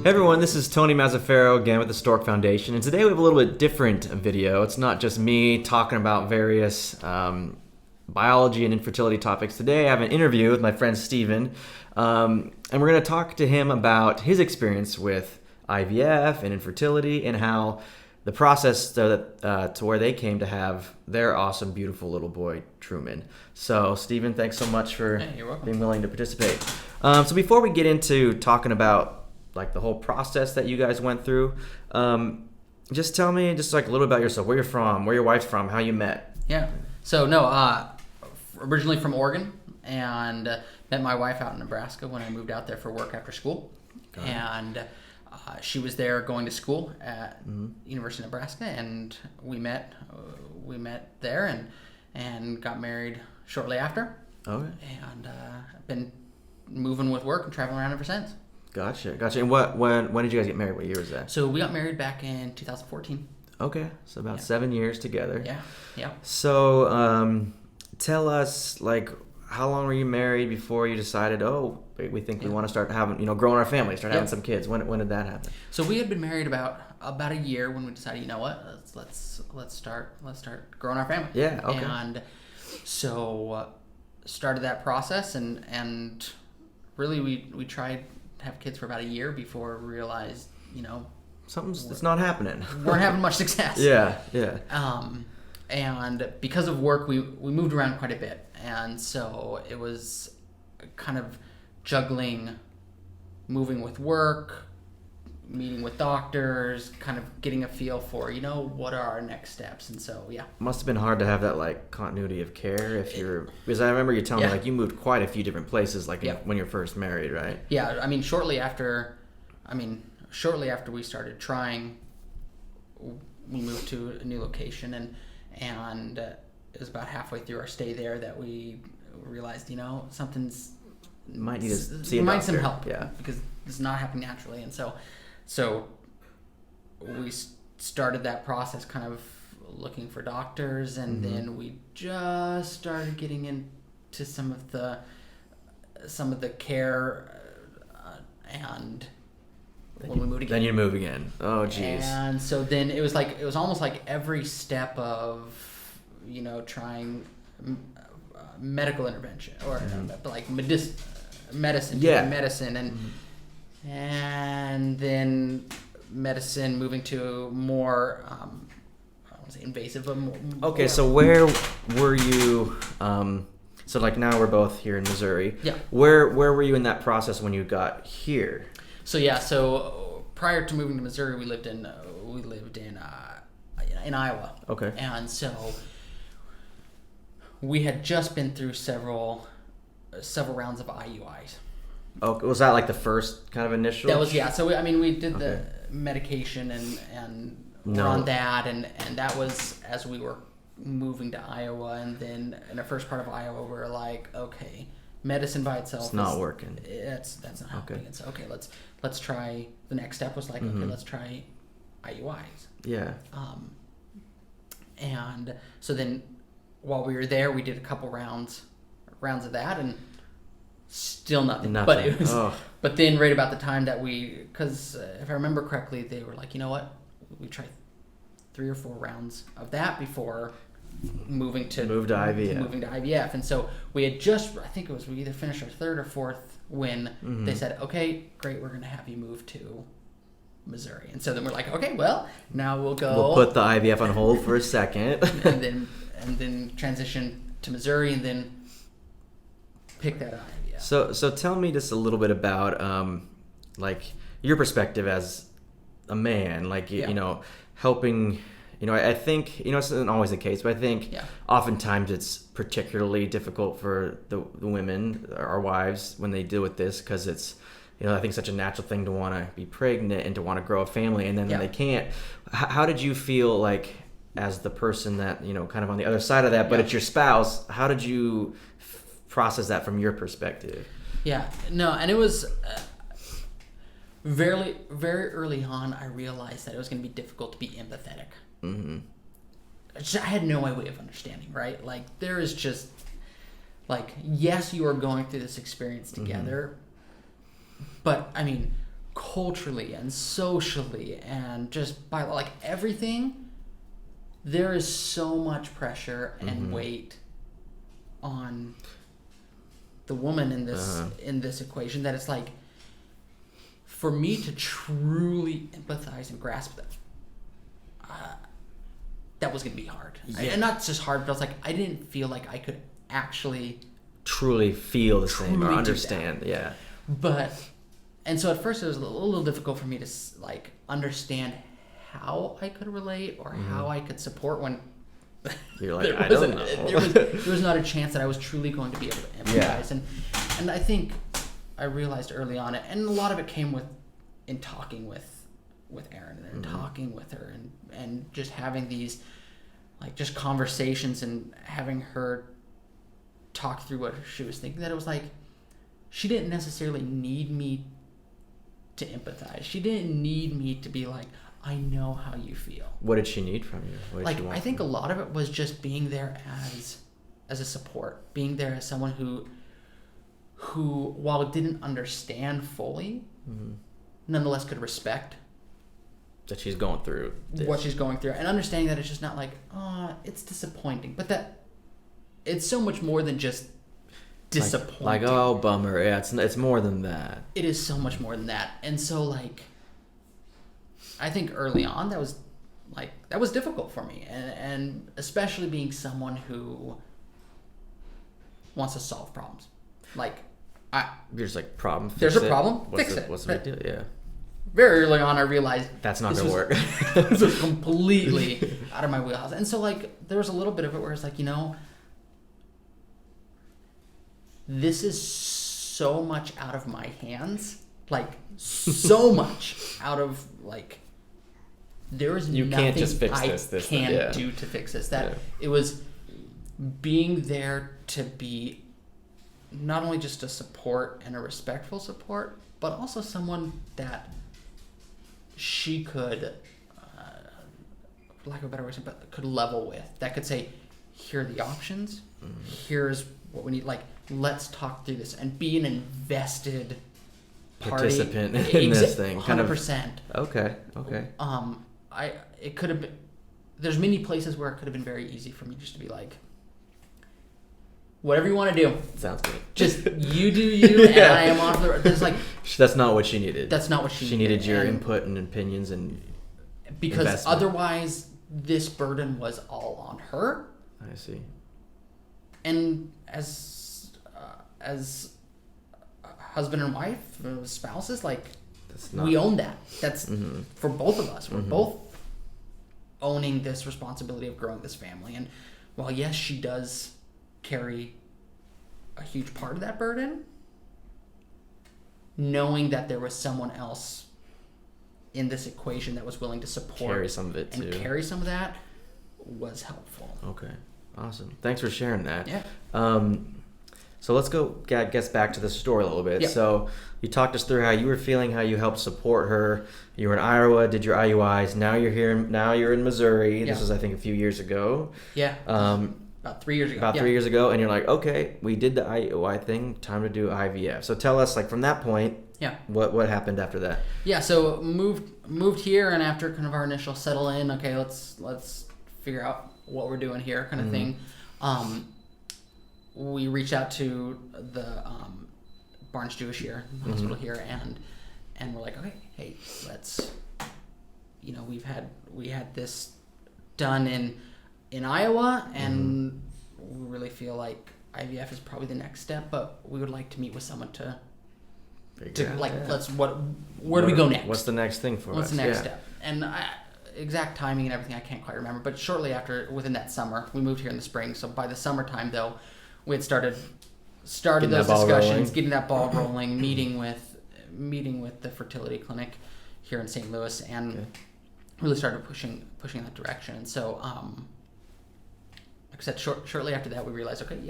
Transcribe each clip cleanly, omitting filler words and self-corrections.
Hey everyone, this is Tony Mazzaferro again with the Stork Foundation, and today we have a little bit different video. It's not just me talking about various biology and infertility topics. Today I have an interview with my friend Steven, and we're going to talk to him about his experience with IVF and infertility and how the process to where they came to have their awesome, beautiful little boy, Truman. So, Steven, thanks so much for being willing to participate. So before we get into talking about like the whole process that you guys went through, just tell me just like a little about yourself, where you're from, where your wife's from, how you met. Yeah. So originally from Oregon, and met my wife out in Nebraska when I moved out there for work after school. And she was there going to school at University of Nebraska, and we met there and got married shortly after. Okay. And I've been moving with work and traveling around ever since. Gotcha. And when did you guys get married? What year was that? So we got married back in 2014. Okay, so about 7 years together. Yeah. So tell us, like, how long were you married before you decided, we think we want to start having, growing our family, start having some kids? When did that happen? So we had been married about a year when we decided, you know what, let's start growing our family. Yeah. Okay. And so started that process, and really we tried to have kids for about a year before we realized, it's not happening. Weren't having much success. Yeah. And because of work, we moved around quite a bit, and so it was kind of juggling, moving with work, meeting with doctors, kind of getting a feel for, what are our next steps. And so, yeah. Must have been hard to have that, like, continuity of care because I remember you telling me, like, you moved quite a few different places, like, when you're first married, right? Yeah, I mean, shortly after we started trying, we moved to a new location, and it was about halfway through our stay there that we realized, something's... Might need to see a doctor. Some help, yeah, because it's not happening naturally. And so we started that process, kind of looking for doctors, and then we just started getting into some of the care, and when we moved again. Then you move again. Oh, geez. And so then it was almost like every step of trying medical intervention or like medicine, and then medicine moving to more I won't say invasive, but more. Okay, so where were you? So like now we're both here in Missouri. Yeah. Where were you in that process when you got here? So prior to moving to Missouri, we lived in Iowa. Okay. And so we had just been through several rounds of IUIs. Okay, was that like the first kind of initial? That was, yeah. So we did the medication and we're on that, and that was as we were moving to Iowa, and then in the first part of Iowa we were like, okay, medicine by itself it's not working. That's not helping. Okay. And so let's try. The next step was like, okay, let's try IUIs. Yeah. And so then while we were there, we did a couple rounds of that, and still nothing. But it was. But then right about the time that because if I remember correctly, they were like, you know what, we tried 3 or 4 rounds of that before moving to IVF. And so we had I think it was, we either finished our 3rd or 4th when they said, okay, great, we're going to have you move to Missouri. And so then we're like, okay, well, now we'll put the IVF on hold for a second. and then transition to Missouri, and then pick that up. Yeah. So tell me just a little bit about like your perspective as a man, like helping. I think it isn't always the case, but I think oftentimes it's particularly difficult for the women, our wives, when they deal with this, because it's I think such a natural thing to want to be pregnant and to want to grow a family, and then they can't. How did you feel like as the person that kind of on the other side of that, but it's your spouse? How did you process that from your perspective? Yeah, no, and it was very, very early on. I realized that it was going to be difficult to be empathetic. I had no way of understanding, right? Like, there is just like, yes, you are going through this experience together, but I mean, culturally and socially and just by like everything, there is so much pressure and weight on the woman in this equation that it's like, for me to truly empathize and grasp that, that was going to be hard. And not just hard, but I was like, I didn't feel like I could actually truly feel the same or understand. Yeah. And so at first it was a little difficult for me to like understand how I could relate or how I could support when you're like, I don't know. there was not a chance that I was truly going to be able to empathize. And I think I realized early on, and a lot of it came in talking with Erin and talking with her and just having these like just conversations and having her talk through what she was thinking, that it was like she didn't necessarily need me to empathize. She didn't need me to be like, I know how you feel. What did she need from you? What did she want I think a lot of it was just being there as a support, being there as someone who while didn't understand fully, nonetheless could respect that she's going through what she's going through, and understanding that it's just not like, it's disappointing, but that it's so much more than just disappointing. Like oh, bummer. Yeah, it's more than that. It is so much more than that. And so like, I think early on that was difficult for me, and especially being someone who wants to solve problems. Like you're just like, problem, fix there's it. A problem, What's fix the, it. What's the big deal? Yeah. Very early on, I realized that's not going to work. This was completely out of my wheelhouse. And so, like, there was a little bit of it where it's like, this is so much out of my hands. Like, so much out of, like, there is nothing can't just fix I this, can do to fix this. It was being there to be not only just a support and a respectful support, but also someone that she could, for lack of a better way to say, but could level with, that could say, here are the options, here's what we need, like, let's talk through this, and be an invested participant in this thing. 100%. Okay. It could have been, there's many places where it could have been very easy for me just to be like, whatever you want to do. Sounds good. Just you do you, and I am on the. There's like. That's not what she needed. That's not what she needed. She needed your input and opinions and. Because investment. Otherwise, this burden was all on her. I see. And as husband and wife, spouses, like we own that. That's for both of us. We're both owning this responsibility of growing this family. And while yes, she does carry a huge part of that burden, knowing that there was someone else in this equation that was willing to support, carry some of it too, and carry some of that was helpful. Okay, awesome. Thanks for sharing that. Yeah. So let's go, guess back to the story a little bit. Yeah. So you talked us through how you were feeling, how you helped support her. You were in Iowa, did your IUIs. Now you're here. Now you're in Missouri. Yeah. This was, I think, a few years ago. Yeah. About 3 years ago. About 3 years ago, and you're like, okay, we did the IUI thing. Time to do IVF. So tell us, like, from that point, what happened after that? Yeah. So moved here, and after kind of our initial settle in, okay, let's figure out what we're doing here, kind of thing. We reached out to the Barnes Jewish here, hospital here, and we're like, okay, hey, let's, we had this done in Iowa, and we really feel like IVF is probably the next step, but we would like to meet with someone to where do we go next? What's the next thing for us? What's the next step? And exact timing and everything I can't quite remember, but shortly after, within that summer, we moved here in the spring. So by the summertime, though, we had started those discussions, getting that ball rolling, meeting with the fertility clinic here in St. Louis, and really started pushing in that direction. And so, like I said, shortly after that, we realized, okay,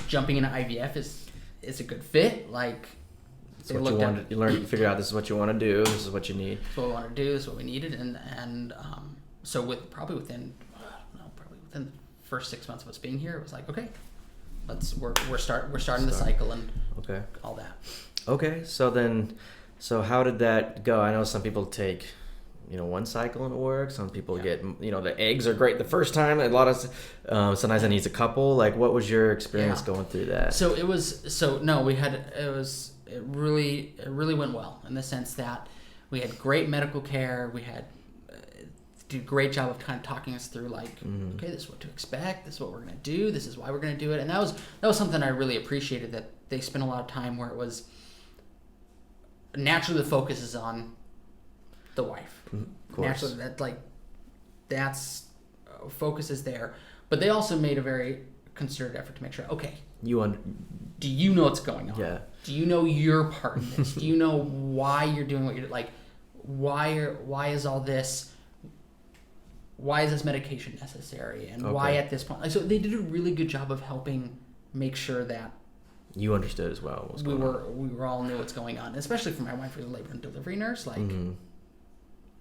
jumping into IVF is a good fit. Like, it's what you wanted. You learned, figure out this is what you want to do. This is what you need. This is what we want to do. This is what we needed, and so probably within the first 6 months of us being here, it was like, okay, we're starting the cycle and all that. Okay, so how did that go? I know some people take, one cycle and it works. Some people get, the eggs are great the first time. A lot of, sometimes it needs a couple. Like, what was your experience going through that? So it really went well in the sense that we had great medical care. We had did a great job of kind of talking us through like, okay, this is what to expect. This is what we're going to do. This is why we're going to do it. And that was something I really appreciated, that they spent a lot of time where it was naturally the focus is on the wife. Of course. Naturally, that's focus is there. But they also made a very concerted effort to make sure, okay, do you know what's going on? Yeah. Do you know your part in this? Do you know why you're doing what you're like? Why is all this? Why is this medication necessary? And why at this point? Like, so they did a really good job of helping make sure that you understood as well what's going on. We were all knew what's going on, especially for my wife, who's a labor and delivery nurse. Like,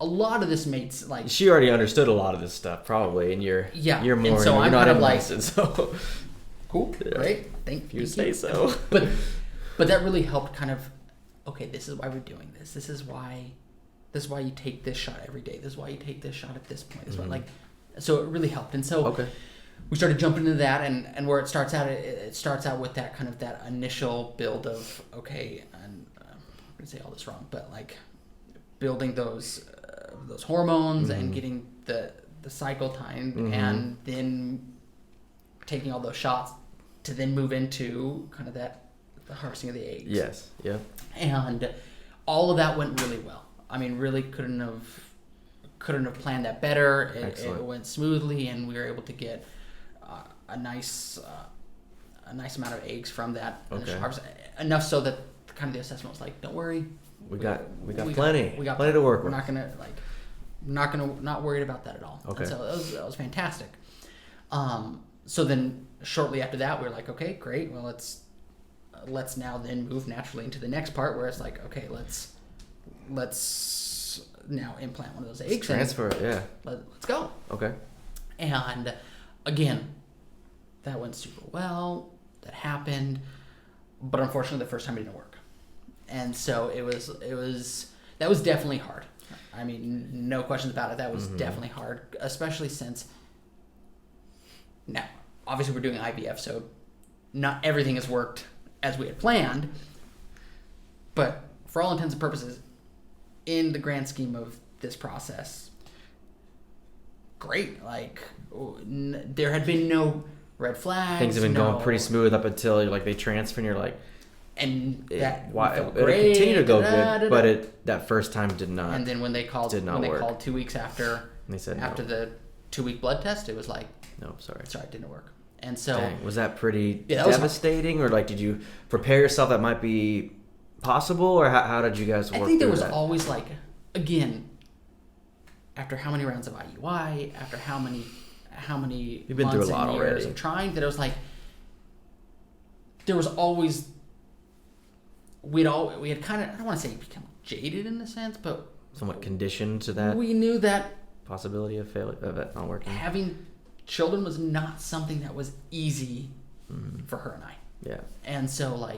a lot of this made like she already understood a lot of this stuff probably, and you're more. And so you're I'm not kind of like so cool, great, thank you. Say so. But that really helped kind of, okay, this is why we're doing this. This is why you take this shot every day. This is why you take this shot at this point. This is why, so it really helped. And so we started jumping into that, and where it starts out, it starts out with that kind of that initial build of, okay, and I'm going to say all this wrong, but like building those hormones and getting the cycle time, and then taking all those shots to then move into kind of the harvesting of the eggs. Yes. Yeah. And all of that went really well. I mean, really couldn't have planned that better. It went smoothly, and we were able to get a nice amount of eggs from that initial harvest. Enough so that kind of the assessment was like, don't worry, we got plenty to work with. Not worried about that at all. Okay. And so that was fantastic. So then shortly after that, we were like, okay, great. Well, let's now then move naturally into the next part, where it's like, okay, let's now implant one of those eggs. Transfer it, yeah. Let's go. Okay. And again, that went super well. That happened, but unfortunately, the first time it didn't work, and so that was definitely hard. I mean, no questions about it. That was definitely hard, especially since now, obviously, we're doing IVF, so not everything has worked as we had planned, but for all intents and purposes, in the grand scheme of this process, great. Like, there had been no red flags. Things have been going pretty smooth up until they transfer, and you're like, and that it continued to go good, but that first time did not. And then when they called 2 weeks after, they said after the 2-week blood test, it was like, no, sorry, it didn't work. And so, dang, was that pretty devastating, or did you prepare yourself that might be possible, or how did you guys work? I think there was that? always again, after how many rounds of IUI, after how many You've been months through a lot and years already of trying, that it was there was always we had kind of, I don't want to say become jaded in a sense, but somewhat conditioned to that. We knew that possibility of failure, of it not working. Having children was not something that was easy for her and I. Yeah. And so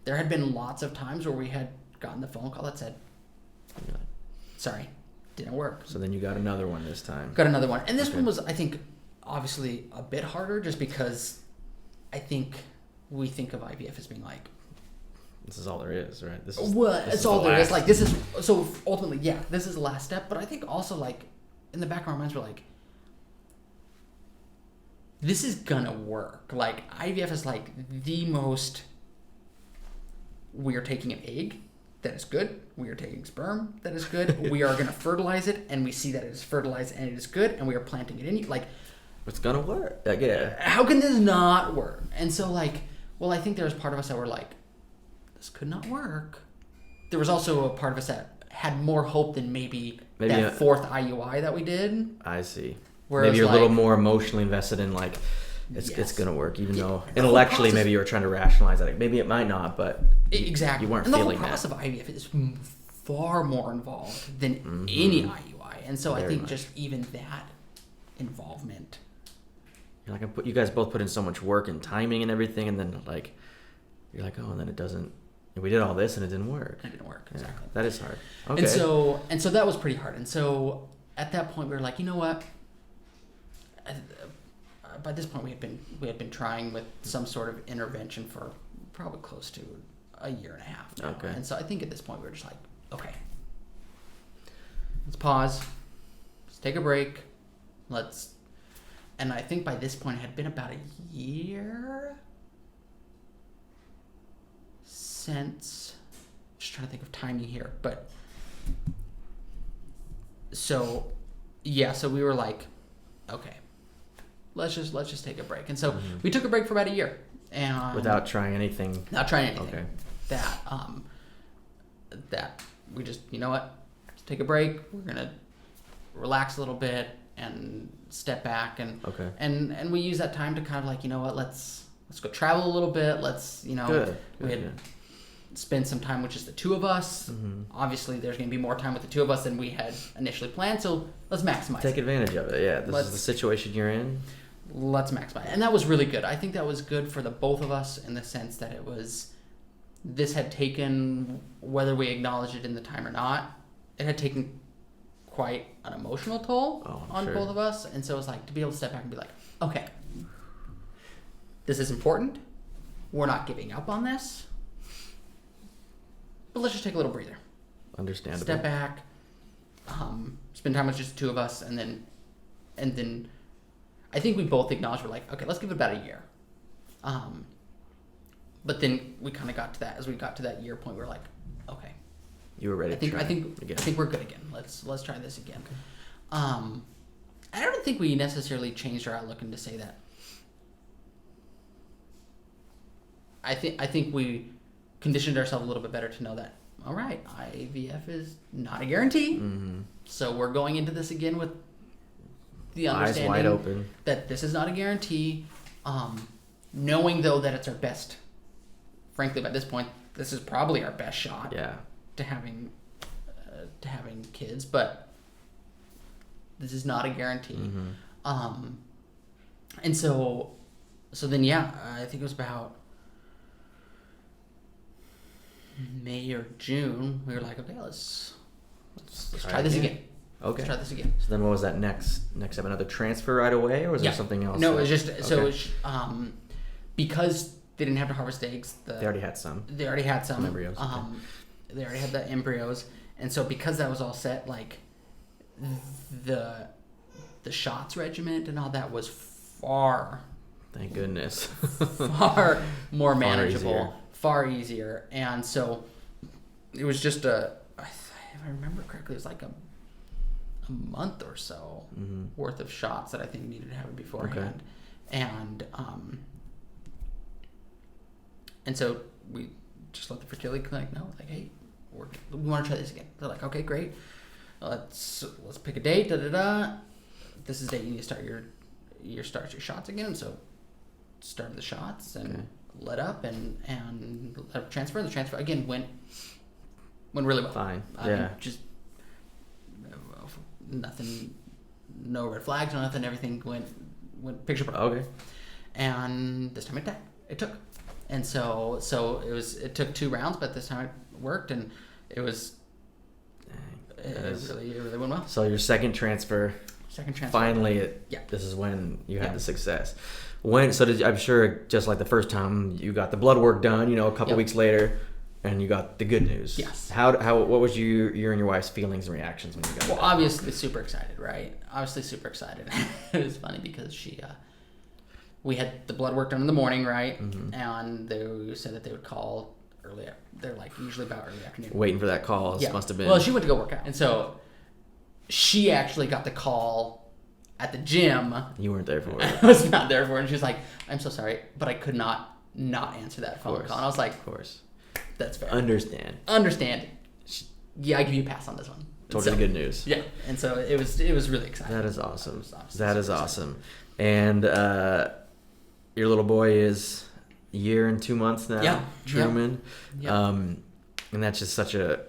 there had been lots of times where we had gotten the phone call that said, sorry, didn't work. So then you got another one this time. Got another one. And this one was, I think, obviously a bit harder, just because I think we think of IVF as being this is all there is, right? This it's all there is. This is, so ultimately, this is the last step. But I think also in the back of our minds, we're this is gonna work. IVF is the most, we are taking an egg that is good. We are taking sperm that is good. We are gonna fertilize it, and we see that it is fertilized and it is good, and we are planting it in you. It's gonna work. Yeah. How can this not work? And so I think there was part of us that were this could not work. There was also a part of us that had more hope than maybe that fourth IUI that we did. I see. Whereas maybe you're a little more emotionally invested in it's gonna work, even though intellectually maybe you were trying to rationalize that. Maybe it might not, but exactly. You weren't and feeling the whole process of IVF is far more involved than any IUI, and so I think just even that involvement. You guys both put in so much work and timing and everything, and then you're oh, and then it doesn't We did all this and it didn't work. It didn't work, exactly. That is hard. Okay. And so that was pretty hard. And so at that point we were like, you know what? By this point we had been trying with some sort of intervention for probably close to a year and a half now. Okay. And so I think at this point we were just like, okay, let's pause. Let's take a break. And I think by this point it had been about a year since, just trying to think of timing here, but so we were like, okay, let's just take a break. And so we took a break for about a year, and without trying anything. Not trying anything. Okay. That we just, you know what, let's take a break. We're gonna relax a little bit and step back, and we use that time to kind of like, you know what, let's go travel a little bit. Let's, you know, Good. We had spend some time with just the two of us. Obviously there's going to be more time with the two of us than we had initially planned, so let's maximize Take advantage of it. Yeah, this is the situation you're in. Let's maximize it. And that was really good. I think that was good for the both of us in the sense that this had taken, whether we acknowledged it in the time or not, it had taken quite an emotional toll on both of us. And so it was like to be able to step back and be like, okay, this is important. We're not giving up on this. But let's just take a little breather. Understandable. Step back. Spend time with just the two of us, and then I think we both acknowledged, we're like, okay, let's give it about a year. But then we kind of got to that, as we got to that year point, we were like, okay, you were ready. I think we're good again. Let's try this again. Okay. I don't think we necessarily changed our outlook into say that. I think we conditioned ourselves a little bit better to know that, all right, IVF is not a guarantee. So we're going into this again with the understanding eyes wide open that this is not a guarantee. Knowing though that it's our best, frankly, by this point, this is probably our best shot to having kids, but this is not a guarantee. And so then I think it was about May or June, we were like, okay, let's try this again. Okay. Let's try this again. So then what was that next step? Another transfer right away, or was there something else? No, it was just, so it was, because they didn't have to harvest eggs. They already had some. They already had some. Embryos. They already had the embryos. And so because that was all set, like, the shots regimen and all that was far... Thank goodness. far more manageable. Far easier. And so it was just if I remember correctly, it was like a month or so worth of shots that I think needed to happen beforehand. Okay. And so we just let the fertility clinic know, like, hey, we want to try this again. They're like, okay, great. Let's pick a date. This is the date you need to start your shots again. And so started the shots and let up and let up transfer. And the transfer again went really well. Fine. Just nothing, no red flags, no nothing. Everything went picture perfect. Okay. And this time it took. And so it took 2 rounds, but this time it worked, and it really went well. So your second transfer. Finally, this is when you had the success. I'm sure just like the first time you got the blood work done, a couple weeks later, and you got the good news. Yes. What was your and your wife's feelings and reactions when you got it? Well, obviously super excited, right? Obviously super excited. It was funny because we had the blood work done in the morning, right? And they said that they would call early. They're like usually about early afternoon. Waiting for that call. This must have been. Well, she went to go work out, and so she actually got the call at the gym. You weren't there for it. I was not there for it, and she was like, "I'm so sorry, but I could not answer that phone call." And I was like, "Of course, that's fair. Understand. Yeah, I give you a pass on this one." Told you the good news. Yeah, and so it was really exciting. That is awesome. That is awesome. And your little boy is a year and 2 months now. Yeah, Truman. Yeah. And that's just such a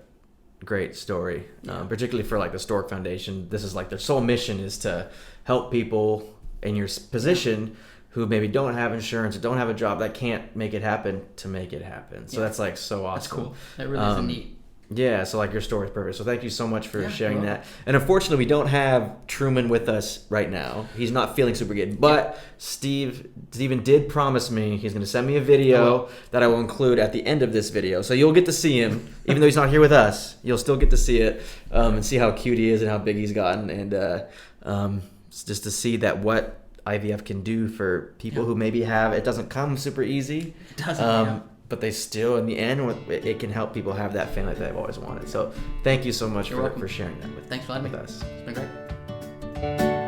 great story, particularly for like the Stork Foundation. This is like their sole mission is to help people in your position who maybe don't have insurance or don't have a job that can't make it happen to make it happen. So that's like so awesome. That's cool. That really is neat. Yeah, so like your story is perfect. So thank you so much for sharing that. And unfortunately, we don't have Truman with us right now. He's not feeling super good. But Steven did promise me he's going to send me a video that I will include at the end of this video. So you'll get to see him, even though he's not here with us. You'll still get to see it and see how cute he is and how big he's gotten, and just to see that what IVF can do for people who maybe it doesn't come super easy. It doesn't. But they still, in the end, it can help people have that family that they've always wanted. So thank you so much for sharing that with Thanks for letting me. us. It's been great.